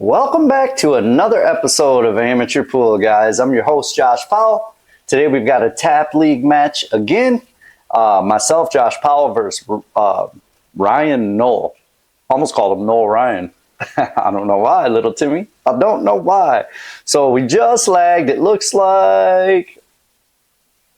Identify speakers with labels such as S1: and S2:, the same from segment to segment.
S1: Welcome back to another episode of Amateur Pool, guys. I'm your host, Josh Powell. Today we've got a tap league match again. Myself, Josh Powell, versus Ryan Noel. Almost called him Noel Ryan. I don't know why, little Timmy. I don't know why. So we just lagged. It looks like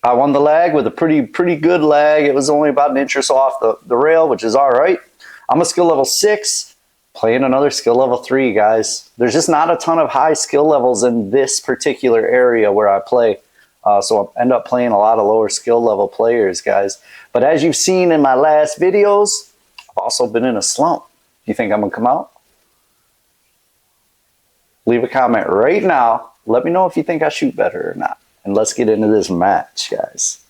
S1: I won the lag with a pretty good lag. It was only about an inch or so off the rail, which is all right. I'm a skill level 6. Playing another skill level 3, guys. There's just not a ton of high skill levels in this particular area where I play. So I end up playing a lot of lower skill level players, guys. But as you've seen in my last videos, I've also been in a slump. You think I'm going to come out? Leave a comment right now. Let me know if you think I shoot better or not. And let's get into this match, guys.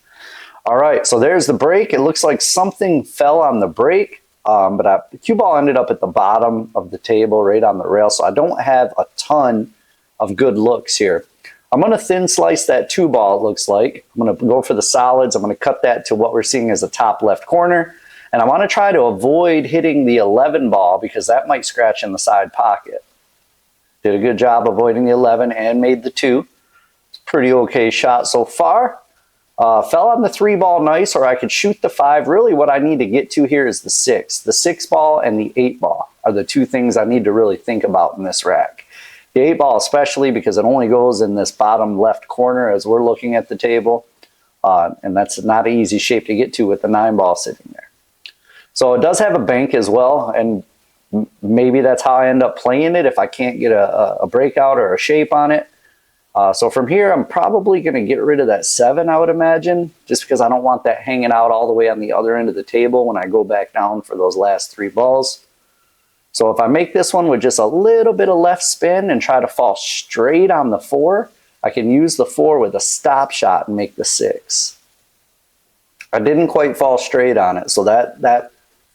S1: All right, so there's the break. It looks like something fell on the break. But the cue ball ended up at the bottom of the table right on the rail, so I don't have a ton of good looks here. I'm going to thin slice that 2 ball, it looks like. I'm going to go for the solids. I'm going to cut that to what we're seeing as the top left corner. And I want to try to avoid hitting the 11 ball because that might scratch in the side pocket. Did a good job avoiding the 11 and made the 2. It's a pretty okay shot so far. Fell on the 3 ball nice, or I could shoot the 5. Really what I need to get to here is the 6. The 6 ball and the 8 ball are the 2 things I need to really think about in this rack. The 8 ball especially because it only goes in this bottom left corner as we're looking at the table. And that's not an easy shape to get to with the 9 ball sitting there. So it does have a bank as well, and maybe that's how I end up playing it if I can't get a breakout or a shape on it. So from here, I'm probably going to get rid of that 7, I would imagine, just because I don't want that hanging out all the way on the other end of the table when I go back down for those last 3 balls. So if I make this one with just a little bit of left spin and try to fall straight on the 4, I can use the 4 with a stop shot and make the 6. I didn't quite fall straight on it, so that's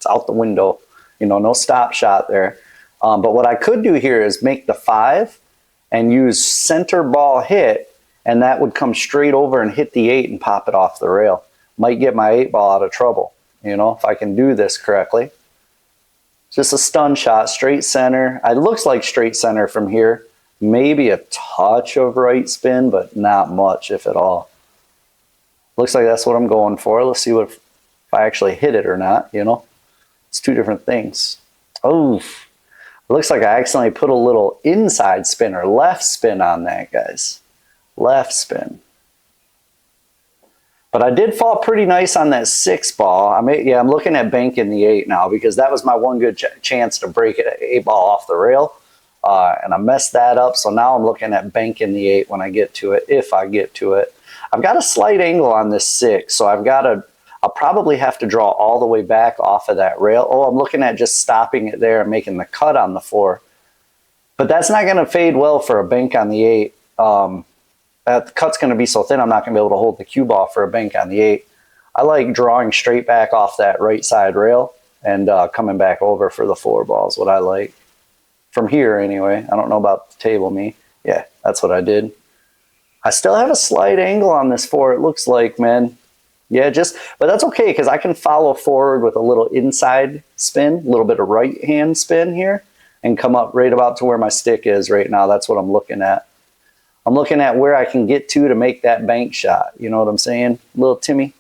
S1: out the window. You know, no stop shot there. But what I could do here is make the 5 and use center ball hit, and that would come straight over and hit the 8 and pop it off the rail. Might get my 8 ball out of trouble, you know, if I can do this correctly. Just a stun shot, straight center. It looks like straight center from here. Maybe a touch of right spin, but not much, if at all. Looks like that's what I'm going for. Let's see if I actually hit it or not, you know. It's 2 different things. Oh, it looks like I accidentally put a little inside spin or left spin on that, guys. Left spin. But I did fall pretty nice on that 6 ball. I'm looking at banking the 8 now because that was my one good chance to break it 8 ball off the rail. And I messed that up. So now I'm looking at banking the 8 when I get to it, if I get to it. I've got a slight angle on this 6, so I'll probably have to draw all the way back off of that rail. Oh, I'm looking at just stopping it there and making the cut on the 4. But that's not going to fade well for a bank on the 8. That cut's going to be so thin I'm not going to be able to hold the cue ball for a bank on the 8. I like drawing straight back off that right side rail and coming back over for the 4 balls, what I like. From here anyway. I don't know about the table me. Yeah, that's what I did. I still have a slight angle on this 4, it looks like, man. Yeah, but that's okay because I can follow forward with a little inside spin, a little bit of right hand spin here, and come up right about to where my stick is right now. That's what I'm looking at. I'm looking at where I can get to make that bank shot. You know what I'm saying, little Timmy?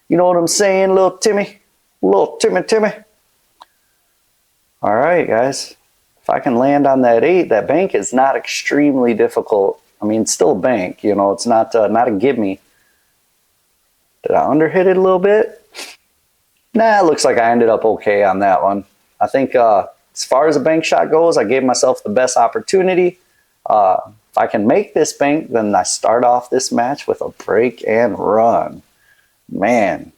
S1: You know what I'm saying, little Timmy? Little Timmy. All right, guys. If I can land on that 8, that bank is not extremely difficult. I mean, it's still a bank, you know. It's not a gimme. Did I underhit it a little bit? Nah, it looks like I ended up okay on that one. I think as far as a bank shot goes, I gave myself the best opportunity. If I can make this bank, then I start off this match with a break and run. Man,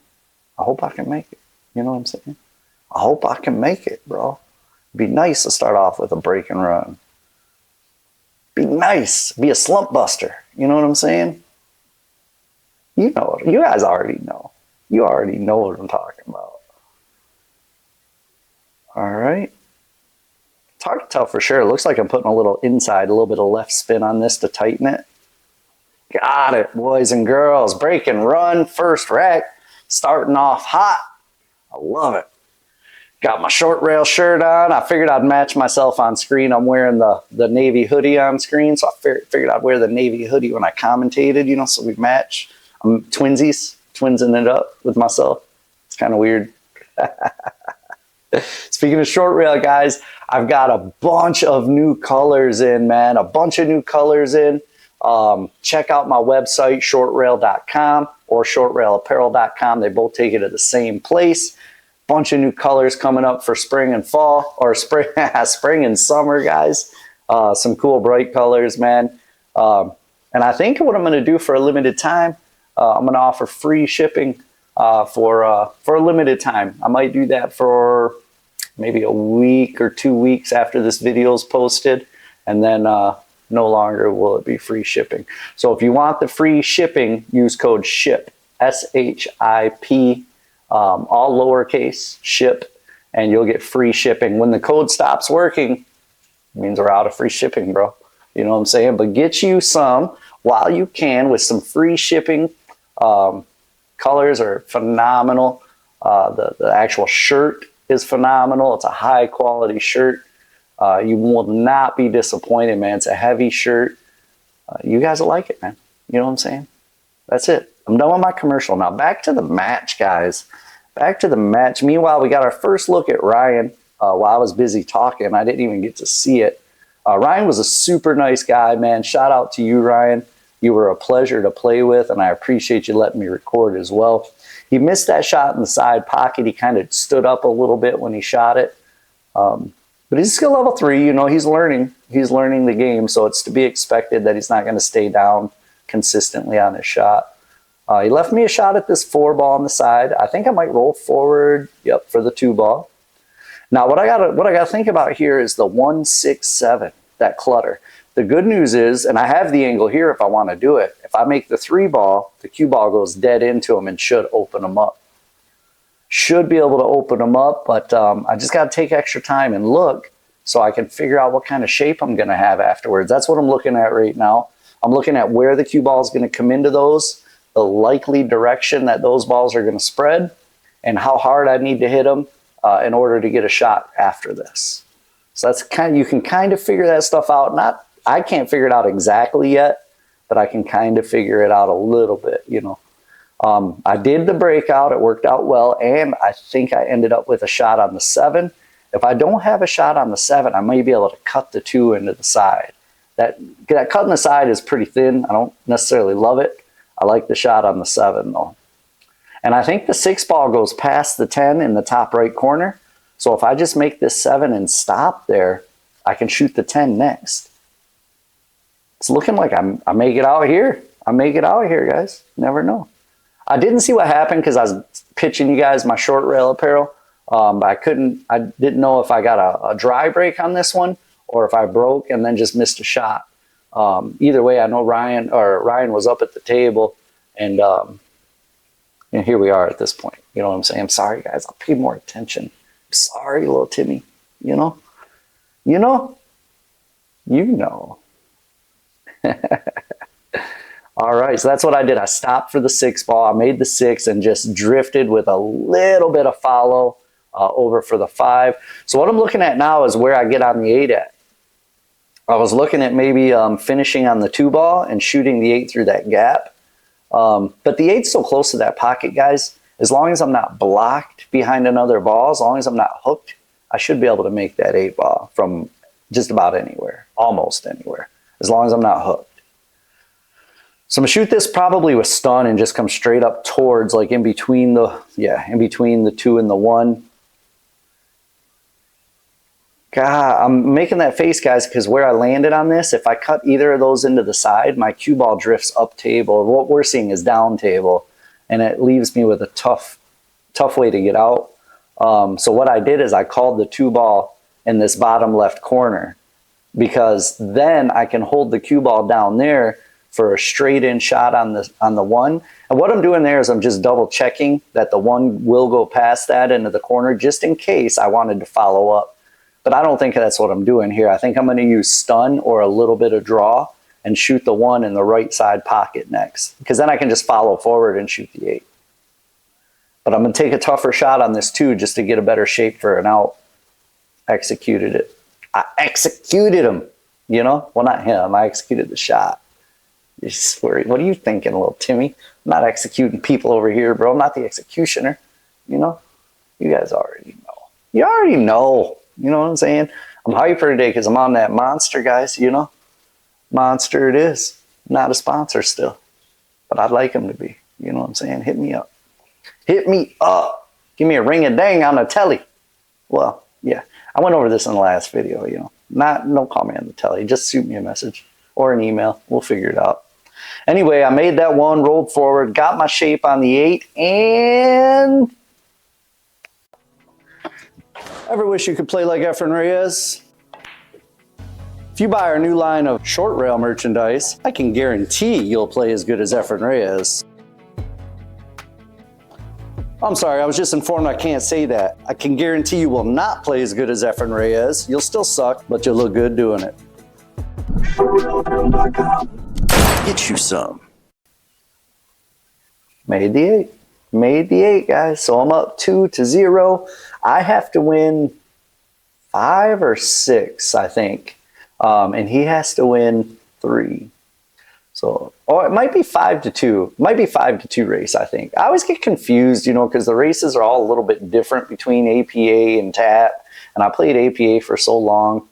S1: I hope I can make it. You know what I'm saying? I hope I can make it, bro. It'd be nice to start off with a break and run. Be nice. Be a slump buster. You know what I'm saying? You know, you guys already know. You already know what I'm talking about. All right. It's hard to tell for sure. It looks like I'm putting a little inside, a little bit of left spin on this to tighten it. Got it, boys and girls. Break and run, first rack. Starting off hot. I love it. Got my short rail shirt on. I figured I'd match myself on screen. I'm wearing the navy hoodie on screen, so I figured I'd wear the navy hoodie when I commentated, you know, so we match. I'm twinsing it up with myself. It's kind of weird. Speaking of short rail, guys, I've got a bunch of new colors in, man. A bunch of new colors in. Check out my website, shortrail.com or shortrailapparel.com. They both take you to the same place. Bunch of new colors coming up for spring and fall, or spring and summer, guys. Some cool bright colors, man. And I think what I'm going to do for a limited time, I'm going to offer free shipping for a limited time. I might do that for maybe a week or 2 weeks after this video is posted, and then no longer will it be free shipping. So if you want the free shipping, use code SHIP, SHIP, all lowercase, ship, and you'll get free shipping. When the code stops working, it means we're out of free shipping, bro. You know what I'm saying? But get you some while you can with some free shipping. Colors are phenomenal. The actual shirt is phenomenal. It's a high quality shirt. You will not be disappointed, man. It's a heavy shirt. You guys will like it, man. You know what I'm saying? That's it. I'm done with my commercial. Now back to the match, guys. Back to the match. Meanwhile, we got our first look at Ryan while I was busy talking. I didn't even get to see it. Ryan was a super nice guy, man. Shout out to you, Ryan. You were a pleasure to play with, and I appreciate you letting me record as well. He missed that shot in the side pocket. He kind of stood up a little bit when he shot it. But he's skill level 3. You know, he's learning. He's learning the game, so it's to be expected that he's not going to stay down consistently on his shot. He left me a shot at this 4 ball on the side. I think I might roll forward, yep, for the 2 ball. Now, what I gotta think about here is the 1, 6, 7, that clutter. The good news is, and I have the angle here if I want to do it, if I make the 3 ball, the cue ball goes dead into him and should open him up. Should be able to open him up, but I just got to take extra time and look so I can figure out what kind of shape I'm going to have afterwards. That's what I'm looking at right now. I'm looking at where the cue ball is going to come into those, the likely direction that those balls are going to spread, and how hard I need to hit them in order to get a shot after this. So that's you can kind of figure that stuff out. I can't figure it out exactly yet, but I can kind of figure it out a little bit, you know. I did the breakout. It worked out well, and I think I ended up with a shot on the 7. If I don't have a shot on the 7, I may be able to cut the 2 into the side. That cut in the side is pretty thin. I don't necessarily love it. I like the shot on the 7, though. And I think the 6 ball goes past the 10 in the top right corner. So if I just make this 7 and stop there, I can shoot the 10 next. It's looking like I may get out here. I may get out here, guys. Never know. I didn't see what happened because I was pitching you guys my short rail apparel. But I didn't know if I got a dry break on this one or if I broke and then just missed a shot. Either way, I know Ryan was up at the table, and here we are at this point. You know what I'm saying? I'm sorry, guys. I'll pay more attention. I'm sorry, little Timmy. You know. All right, so that's what I did. I stopped for the 6 ball. I made the 6 and just drifted with a little bit of follow over for the 5. So what I'm looking at now is where I get on the 8 at. I was looking at maybe finishing on the 2 ball and shooting the 8 through that gap. But the 8's so close to that pocket, guys. As long as I'm not blocked behind another ball, as long as I'm not hooked, I should be able to make that 8 ball from just about anywhere, almost anywhere, as long as I'm not hooked. So I'm gonna shoot this probably with stun and just come straight up towards, like in between the 2 and the 1. God, I'm making that face, guys, because where I landed on this, if I cut either of those into the side, my cue ball drifts up table. What we're seeing is down table, and it leaves me with a tough way to get out. So what I did is I called the 2 ball in this bottom left corner, because then I can hold the cue ball down there for a straight in shot on the 1. And what I'm doing there is I'm just double checking that the 1 will go past that into the corner, just in case I wanted to follow up. But I don't think that's what I'm doing here. I think I'm going to use stun or a little bit of draw and shoot the 1 in the right side pocket next, because then I can just follow forward and shoot the 8. But I'm going to take a tougher shot on this too, just to get a better shape for an out. Executed it. I executed him, you know? Well, not him. I executed the shot. What are you thinking, little Timmy? I'm not executing people over here, bro. I'm not the executioner, you know? You guys already know. You already know. You know what I'm saying? I'm hyper today because I'm on that monster, guys, you know? Monster it is. Not a sponsor still. But I'd like him to be. You know what I'm saying? Hit me up. Hit me up. Give me a ring-a-dang on the telly. Well, yeah. I went over this in the last video, you know. Don't call me on the telly. Just shoot me a message or an email. We'll figure it out. Anyway, I made that one, rolled forward, got my shape on the 8, and... Ever wish you could play like Efren Reyes? If you buy our new line of short rail merchandise, I can guarantee you'll play as good as Efren Reyes. I'm sorry, I was just informed I can't say that. I can guarantee you will not play as good as Efren Reyes. You'll still suck, but you'll look good doing it. Get you some. Made the 8. Made the 8, guys. So I'm up 2-0. I have to win 5 or 6, I think. And he has to win 3. So, or it might be 5-2. It might be 5-2 race, I think. I always get confused, you know, because the races are all a little bit different between APA and TAT. And I played APA for so long.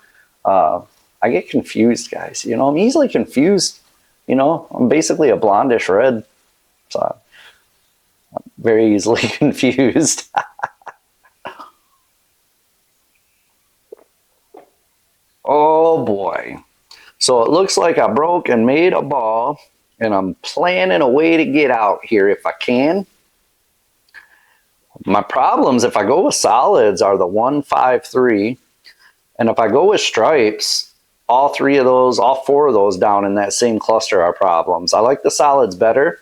S1: I get confused, guys. You know, I'm easily confused. You know, I'm basically a blondish red. So I'm very easily confused. Oh boy. So it looks like I broke and made a ball, and I'm planning a way to get out here if I can. My problems, if I go with solids, are the 1, 5, 3. And if I go with stripes, all 4 of those down in that same cluster are problems. I like the solids better.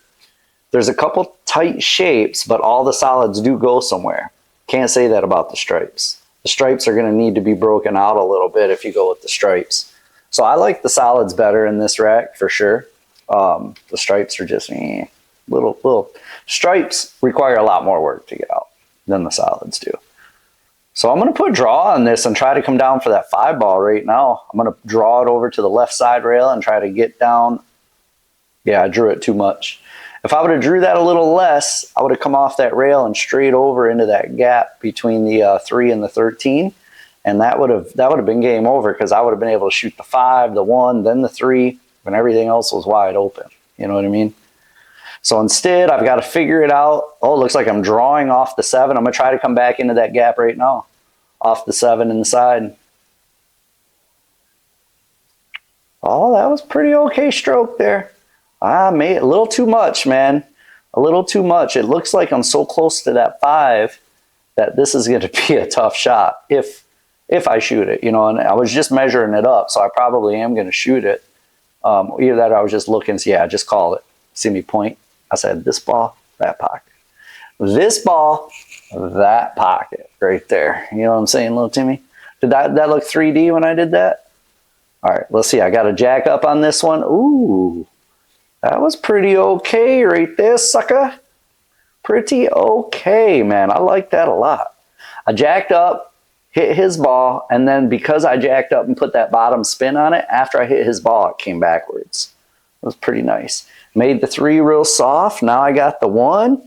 S1: There's a couple tight shapes, but all the solids do go somewhere. Can't say that about the stripes. The stripes are going to need to be broken out a little bit if you go with the stripes. So I like the solids better in this rack for sure. The stripes are just little. Stripes require a lot more work to get out than the solids do. So I'm going to put draw on this and try to come down for that 5 ball right now. I'm going to draw it over to the left side rail and try to get down. Yeah, I drew it too much. If I would have drew that a little less, I would have come off that rail and straight over into that gap between the 3 and the 13. And that would have been game over because I would have been able to shoot the 5, the 1, then the 3, when everything else was wide open. You know what I mean? So instead, I've got to figure it out. Oh, it looks like I'm drawing off the 7. I'm going to try to come back into that gap right now. Off the 7 inside. Oh, that was pretty okay stroke there. I made a little too much, man. A little too much. It looks like I'm so close to that 5 that this is going to be a tough shot if I shoot it, you know, and I was just measuring it up, so I probably am going to shoot it. Either that or I was just looking, so yeah, I just called it. See me point? I said, this ball, that pocket. This ball, that pocket right there. You know what I'm saying, little Timmy? Did that look 3D when I did that? All right, let's see. I got a jack up on this one. Ooh, that was pretty okay right there, sucker. Pretty okay, man. I like that a lot. I jacked up, hit his ball, and then because I jacked up and put that bottom spin on it, after I hit his ball, it came backwards. It was pretty nice. Made the 3 real soft. Now I got the 1.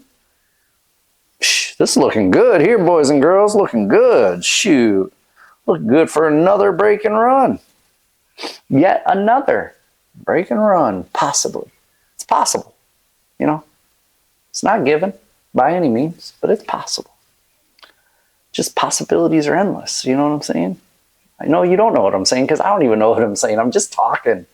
S1: This is looking good here, boys and girls. Looking good. Shoot. Look good for another break and run. Yet another break and run, possibly. It's possible. You know, it's not given by any means, but it's possible. Just possibilities are endless. You know what I'm saying? I know you don't know what I'm saying because I don't even know what I'm saying. I'm just talking.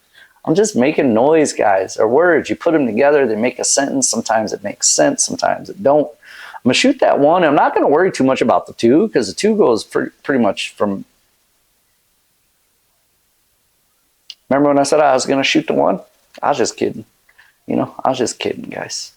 S1: I'm just making noise, guys, or words. You put them together, they make a sentence. Sometimes it makes sense, sometimes it don't. I'm going to shoot that 1. I'm not going to worry too much about the 2 because the 2 goes pretty much from... Remember when I said I was going to shoot the 1? I was just kidding. You know, I was just kidding, guys.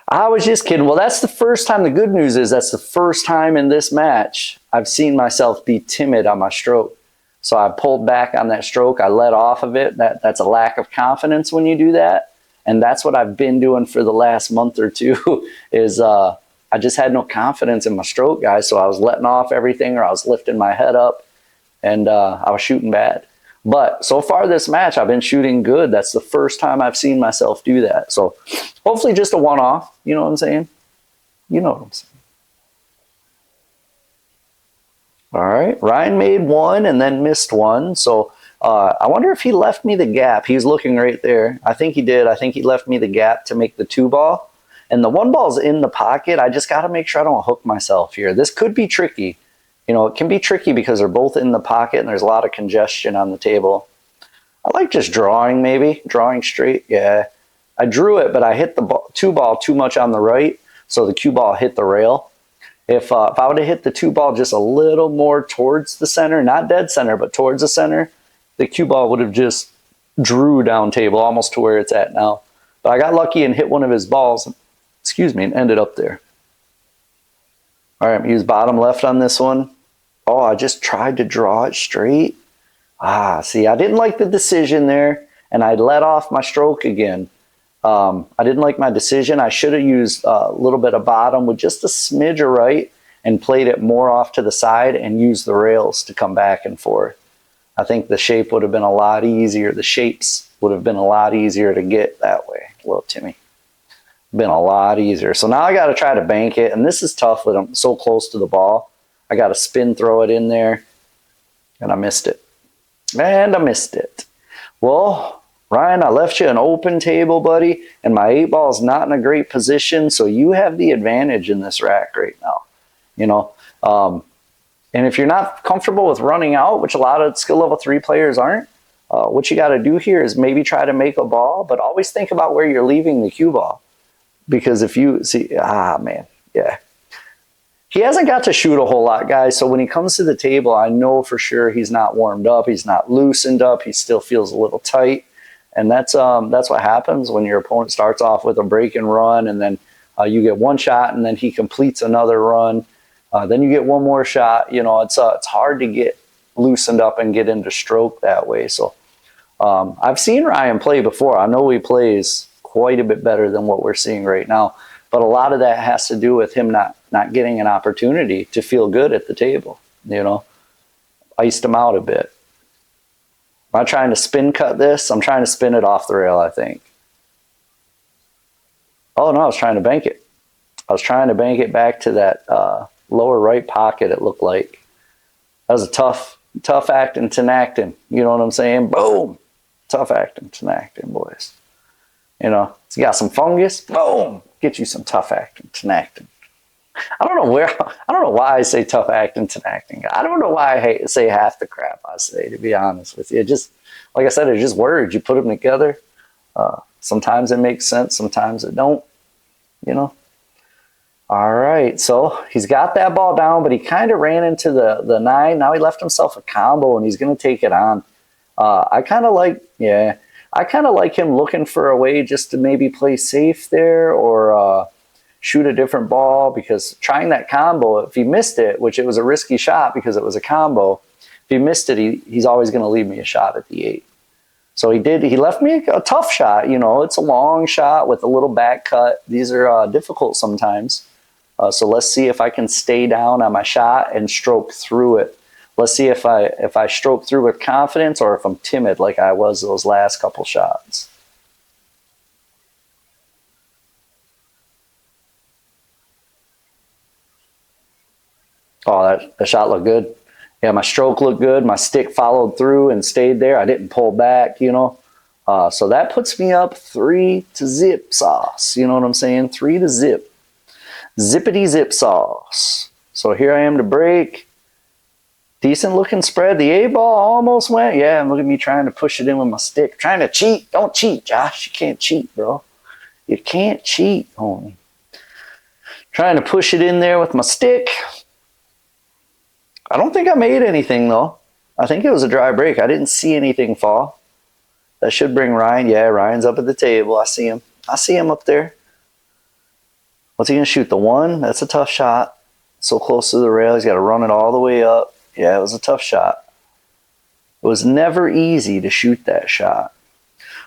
S1: I was just kidding. Well, that's the first time. The good news is that's the first time in this match I've seen myself be timid on my stroke. So I pulled back on that stroke. I let off of it. That's a lack of confidence when you do that. And that's what I've been doing for the last month or 2 is I just had no confidence in my stroke, guys. So I was letting off everything, or I was lifting my head up, and I was shooting bad. But so far this match, I've been shooting good. That's the first time I've seen myself do that. So hopefully just a one-off. You know what I'm saying? You know what I'm saying. All right. Ryan made one and then missed one. So I wonder if he left me the gap. He's looking right there. I think he did. I think he left me the gap to make the 2-ball. And the 1-ball's in the pocket. I just got to make sure I don't hook myself here. This could be tricky. You know, it can be tricky because they're both in the pocket and there's a lot of congestion on the table. I like just drawing, maybe. Drawing straight, yeah. I drew it, but I hit the 2-ball too much on the right, so the cue ball hit the rail. If I would have hit the 2-ball just a little more towards the center, not dead center, but towards the center, the cue ball would have just drew down table almost to where it's at now. But I got lucky and hit one of his balls, excuse me, and ended up there. All right, use bottom left on this one. Oh, I just tried to draw it straight. See, I didn't like the decision there, and I let off my stroke again. I didn't like my decision. I should have used a little bit of bottom with just a smidge of right and played it more off to the side and used the rails to come back and forth. I think the shape would have been a lot easier. The shapes would have been a lot easier to get that way. Little Timmy. Been a lot easier. So now I got to try to bank it, and this is tough when I'm so close to the ball. I got to spin throw it in there, and I missed it. And I missed it. Well, Ryan, I left you an open table, buddy, and my 8-ball is not in a great position, so you have the advantage in this rack right now. You know, and if you're not comfortable with running out, which a lot of skill level 3 players aren't, what you got to do here is maybe try to make a ball, but always think about where you're leaving the cue ball. Because if you see, man, yeah. He hasn't got to shoot a whole lot, guys. So when he comes to the table, I know for sure he's not warmed up. He's not loosened up. He still feels a little tight. And that's what happens when your opponent starts off with a break and run, and then you get one shot, and then he completes another run. Then you get one more shot. You know, it's hard to get loosened up and get into stroke that way. So I've seen Ryan play before. I know he plays quite a bit better than what we're seeing right now. But a lot of that has to do with him not getting an opportunity to feel good at the table. You know, iced him out a bit. Am I trying to spin cut this? I'm trying to spin it off the rail, I think. Oh, no, I was trying to bank it. I was trying to bank it back to that lower right pocket, it looked like. That was a tough acting, tenacting. You know what I'm saying? Boom! Tough acting, tenacting, boys. You know, you got some fungus, boom! Get you some tough acting, tenacting. I don't know why I say tough acting, tenacting. I don't know why I say half the crap I say, to be honest with you. It just, like I said, it's just words. You put them together. Sometimes it makes sense, sometimes it don't, you know. All right, so he's got that ball down, but he kind of ran into the 9. Now he left himself a combo, and he's going to take it on. I kind of like him looking for a way just to maybe play safe there, or shoot a different ball, because trying that combo, if he missed it, which it was a risky shot because it was a combo, if he missed it, he's always going to leave me a shot at the 8. So he left me a tough shot. You know, it's a long shot with a little back cut. These are difficult sometimes. So let's see if I can stay down on my shot and stroke through it. Let's see if I stroke through with confidence, or if I'm timid like I was those last couple shots. Oh, that shot looked good. Yeah, my stroke looked good. My stick followed through and stayed there. I didn't pull back, you know. So that puts me up 3-0 sauce. You know what I'm saying? 3-0. Zippity zip sauce. So here I am to break. Decent looking spread. The 8-ball almost went. Yeah, and look at me trying to push it in with my stick. Trying to cheat. Don't cheat, Josh. You can't cheat, bro. You can't cheat, homie. Trying to push it in there with my stick. I don't think I made anything, though. I think it was a dry break. I didn't see anything fall. That should bring Ryan. Yeah, Ryan's up at the table. I see him. I see him up there. What's he going to shoot? The 1? That's a tough shot. So close to the rail. He's got to run it all the way up. Yeah, it was a tough shot. It was never easy to shoot that shot.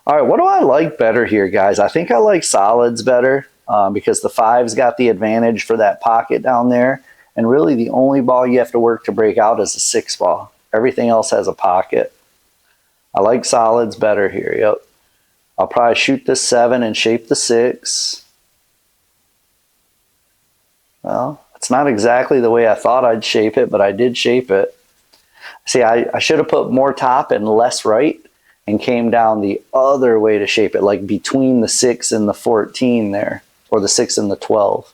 S1: All right, what do I like better here, guys? I think I like solids better. because the 5's got the advantage for that pocket down there. And really the only ball you have to work to break out is the 6 ball. Everything else has a pocket. I like solids better here, yep. I'll probably shoot the 7 and shape the 6. Well, it's not exactly the way I thought I'd shape it, but I did shape it. See, I should have put more top and less right and came down the other way to shape it, like between the 6 and the 14 there, or the 6 and the 12.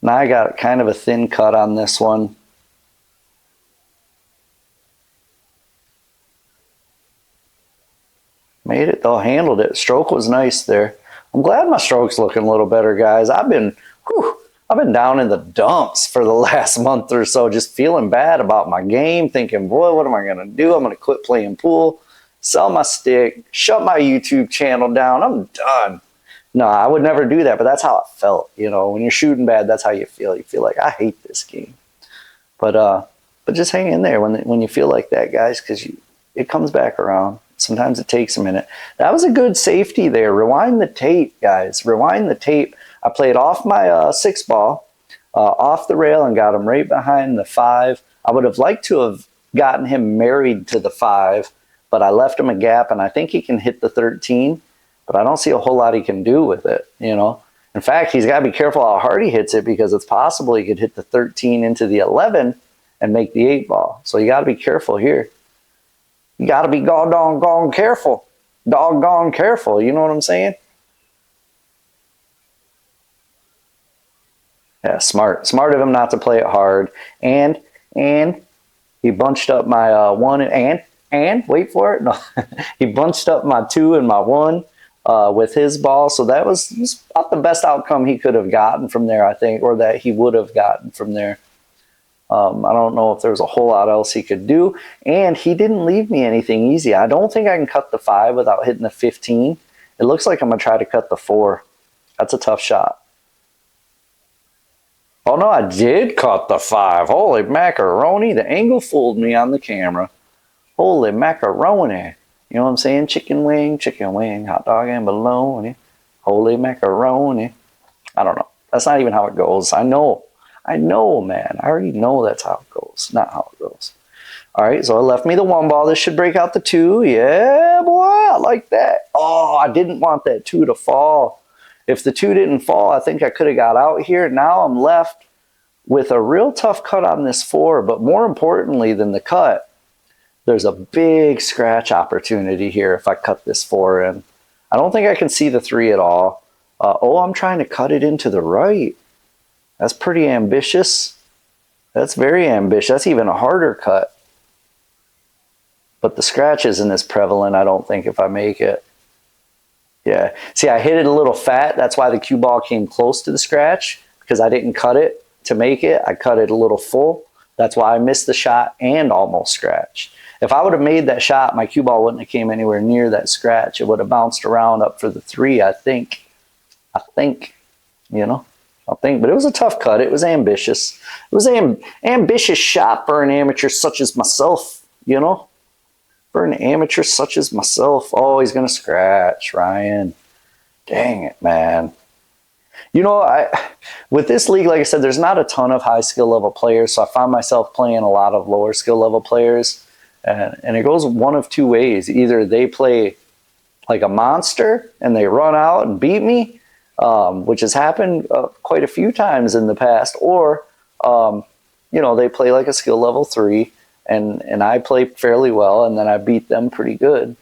S1: Now I got kind of a thin cut on this one. Made it though, handled it. Stroke was nice there. I'm glad my stroke's looking a little better, guys. I've been down in the dumps for the last month or so, just feeling bad about my game, thinking, boy, what am I going to do? I'm going to quit playing pool, sell my stick, shut my YouTube channel down. I'm done. No, I would never do that, but that's how it felt. You know, when you're shooting bad, that's how you feel. You feel like, I hate this game. But just hang in there when you feel like that, guys, because it comes back around. Sometimes it takes a minute. That was a good safety there. Rewind the tape, guys. Rewind the tape. I played off my 6 ball, off the rail, and got him right behind the 5. I would have liked to have gotten him married to the 5, but I left him a gap, and I think he can hit the 13, but I don't see a whole lot he can do with it, you know. In fact, he's got to be careful how hard he hits it, because it's possible he could hit the 13 into the 11 and make the 8 ball. So you got to be careful here. You got to be doggone careful. Doggone careful, you know what I'm saying? Yeah, smart of him not to play it hard. And he bunched up my 1 and wait for it. No, he bunched up my 2 and my 1 with his ball. So that was about the best outcome he could have gotten from there, I think, or that he would have gotten from there. I don't know if there's a whole lot else he could do. And he didn't leave me anything easy. I don't think I can cut the 5 without hitting the 15. It looks like I'm going to try to cut the 4. That's a tough shot. Oh, no, I did cut the 5. Holy macaroni. The angle fooled me on the camera. Holy macaroni. You know what I'm saying? Chicken wing, hot dog and bologna. Holy macaroni. I don't know. That's not even how it goes. I know, man. I already know that's how it goes. Not how it goes. All right, so it left me the 1 ball. This should break out the 2. Yeah, boy, I like that. Oh, I didn't want that 2 to fall. If the 2 didn't fall, I think I could have got out here. Now I'm left with a real tough cut on this 4, but more importantly than the cut, there's a big scratch opportunity here if I cut this 4 in. I don't think I can see the 3 at all. Oh, I'm trying to cut it into the right. That's pretty ambitious. That's very ambitious. That's even a harder cut. But the scratch isn't as prevalent, I don't think, if I make it. Yeah. See, I hit it a little fat. That's why the cue ball came close to the scratch, because I didn't cut it to make it. I cut it a little full. That's why I missed the shot and almost scratched. If I would have made that shot, my cue ball wouldn't have came anywhere near that scratch. It would have bounced around up for the 3, I think, you know. But it was a tough cut. It was ambitious. It was an ambitious shot for an amateur such as myself, you know. For an amateur such as myself. Oh, he's going to scratch, Ryan. Dang it, man. You know, with this league, like I said, there's not a ton of high skill level players, so I find myself playing a lot of lower skill level players. And it goes one of 2 ways. Either they play like a monster and they run out and beat me, which has happened quite a few times in the past, or you know, they play like a skill level 3 and I play fairly well, and then I beat them pretty good.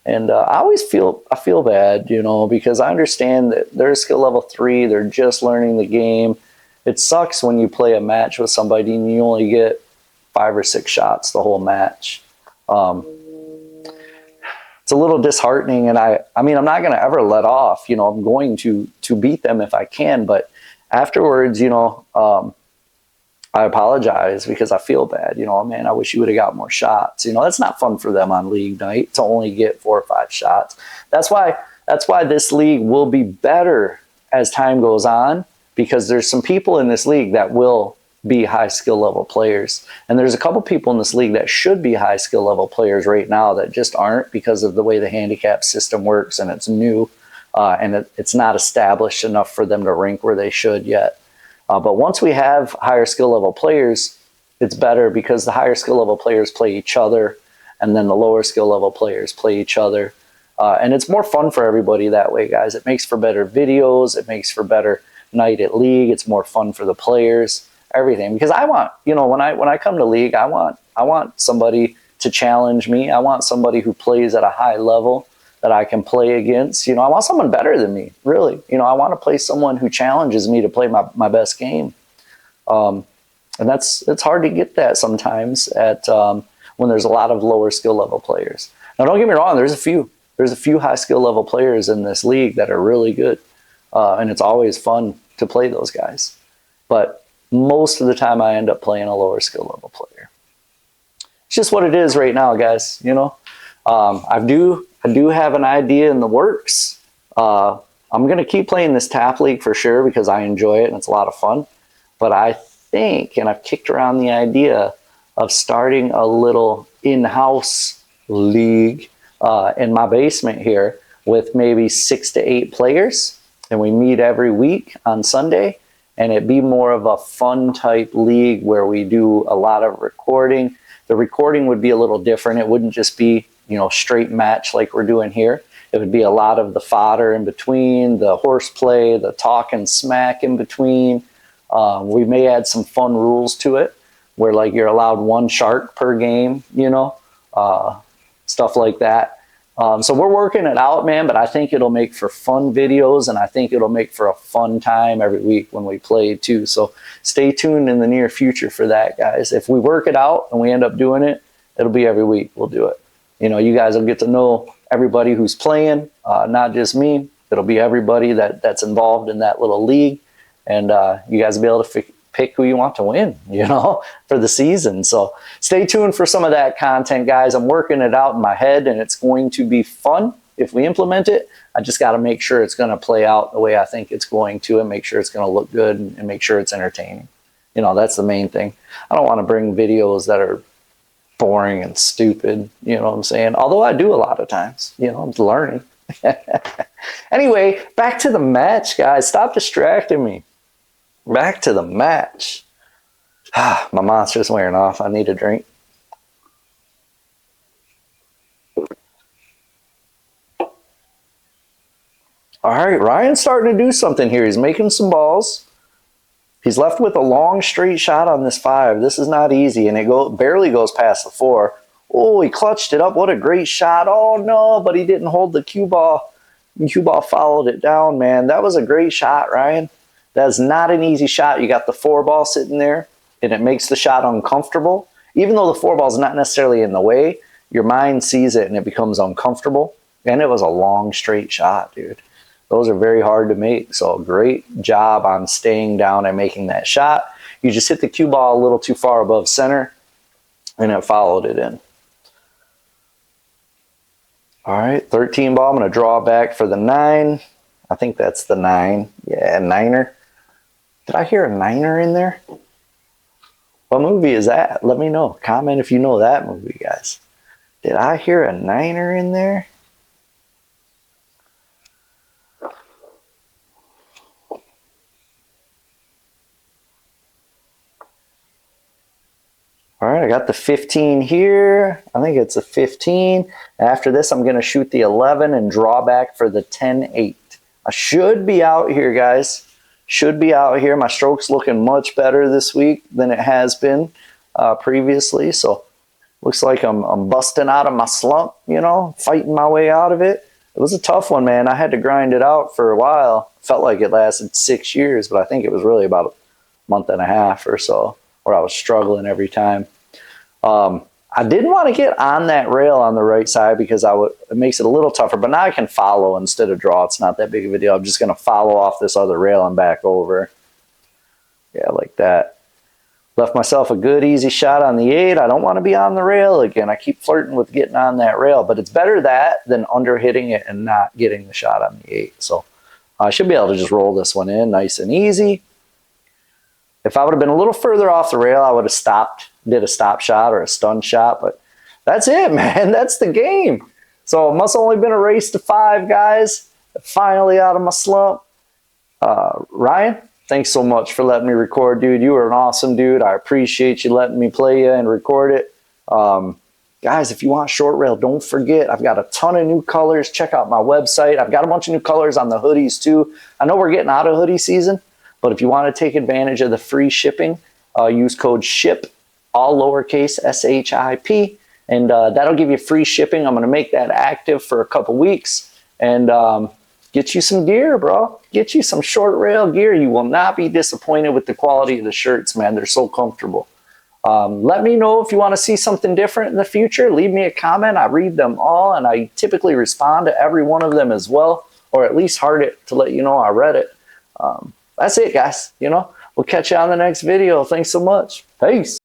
S1: And I always feel bad, you know, because I understand that they're a skill level 3, they're just learning the game. It sucks when you play a match with somebody and you only get 5 or 6 shots the whole match. It's a little disheartening, and I mean, I'm not going to ever let off. You know, I'm going to beat them if I can, but afterwards, you know, I apologize because I feel bad. You know, man, I wish you would have got more shots. You know, that's not fun for them on league night to only get 4 or 5 shots. That's why this league will be better as time goes on, because there's some people in this league that will be high skill level players. And there's a couple people in this league that should be high skill level players right now that just aren't because of the way the handicap system works and it's new. and it's not established enough for them to rank where they should yet. But once we have higher skill level players, it's better because the higher skill level players play each other, and then the lower skill level players play each other. And it's more fun for everybody that way, guys. It makes for better videos. It makes for better night at league. It's more fun for the players, everything. Because I want, you know, when I come to league, I want somebody to challenge me. I want somebody who plays at a high level that I can play against. You know, I want someone better than me, really. You know, I want to play someone who challenges me to play my best game. And it's hard to get that sometimes at when there's a lot of lower skill level players. Now, don't get me wrong, there's a few high skill level players in this league that are really good. And it's always fun to play those guys. But most of the time I end up playing a lower skill level player. It's just what it is right now, guys. You know, I do have an idea in the works. I'm going to keep playing this tap league for sure because I enjoy it and it's a lot of fun. But I think, and I've kicked around the idea of starting a little in-house league in my basement here with maybe 6 to 8 players, and we meet every week on Sunday, and it'd be more of a fun type league where we do a lot of recording. The recording would be a little different. It wouldn't just be, you know, straight match like we're doing here. It would be a lot of the fodder in between, the horseplay, the talking smack in between. We may add some fun rules to it where like you're allowed 1 shark per game, you know, stuff like that. So we're working it out, man, but I think it'll make for fun videos, and I think it'll make for a fun time every week when we play too. So stay tuned in the near future for that, guys. If we work it out and we end up doing it, it'll be every week we'll do it. You know, you guys will get to know everybody who's playing, not just me. It'll be everybody that's involved in that little league, and you guys will be able to pick who you want to win, you know, for the season. So stay tuned for some of that content, guys. I'm working it out in my head, and it's going to be fun if we implement it. I just got to make sure it's going to play out the way I think it's going to, and make sure it's going to look good, and make sure it's entertaining. You know, that's the main thing. I don't want to bring videos that are boring and stupid, you know what I'm saying? Although I do a lot of times, you know, I'm learning. Anyway, back to the match, guys. Stop distracting me. Back to the match. My monster's wearing off. I need a drink. All right, Ryan's starting to do something here. He's making some balls. He's left with a long straight shot on this 5. This is not easy, and it barely goes past the 4. Oh, he clutched it up. What a great shot. Oh, no, but he didn't hold the cue ball. The cue ball followed it down, man. That was a great shot, Ryan. That's not an easy shot. You got the 4 ball sitting there, and it makes the shot uncomfortable. Even though the 4 ball is not necessarily in the way, your mind sees it, and it becomes uncomfortable. And it was a long, straight shot, dude. Those are very hard to make. So great job on staying down and making that shot. You just hit the cue ball a little too far above center, and it followed it in. All right, 13 ball. I'm going to draw back for the 9. I think that's the 9. Yeah, 9er. Did I hear a 9er in there? What movie is that? Let me know. Comment if you know that movie, guys. Did I hear a 9er in there? All right, I got the 15 here. I think it's a 15. After this, I'm going to shoot the 11 and draw back for the 10-8. I should be out here, guys. Should be out here. My stroke's looking much better this week than it has been previously. So looks like I'm busting out of my slump, you know, fighting my way out of it. It was a tough one, man. I had to grind it out for a while. Felt like it lasted 6 years, but I think it was really about a month and a half or so where I was struggling every time. I didn't want to get on that rail on the right side because it makes it a little tougher, but now I can follow instead of draw. It's not that big of a deal. I'm just going to follow off this other rail and back over. Yeah, like that. Left myself a good easy shot on the 8. I don't want to be on the rail again. I keep flirting with getting on that rail, but it's better that than under hitting it and not getting the shot on the 8. So I should be able to just roll this one in nice and easy. If I would have been a little further off the rail, I would have stopped, did a stop shot or a stun shot, but that's it, man. That's the game. So it must have only been a race to 5, guys. Finally out of my slump. Ryan, thanks so much for letting me record, dude. You are an awesome dude. I appreciate you letting me play you and record it. Guys, if you want short rail, don't forget, I've got a ton of new colors. Check out my website. I've got a bunch of new colors on the hoodies too. I know we're getting out of hoodie season, but if you want to take advantage of the free shipping, use code SHIP, all lowercase SHIP, and that'll give you free shipping. I'm going to make that active for a couple weeks and get you some gear, bro. Get you some short rail gear. You will not be disappointed with the quality of the shirts, man. They're so comfortable. Let me know if you want to see something different in the future. Leave me a comment. I read them all, and I typically respond to every one of them as well, or at least heart it to let you know I read it. That's it, guys. We'll catch you on the next video. Thanks so much. Peace.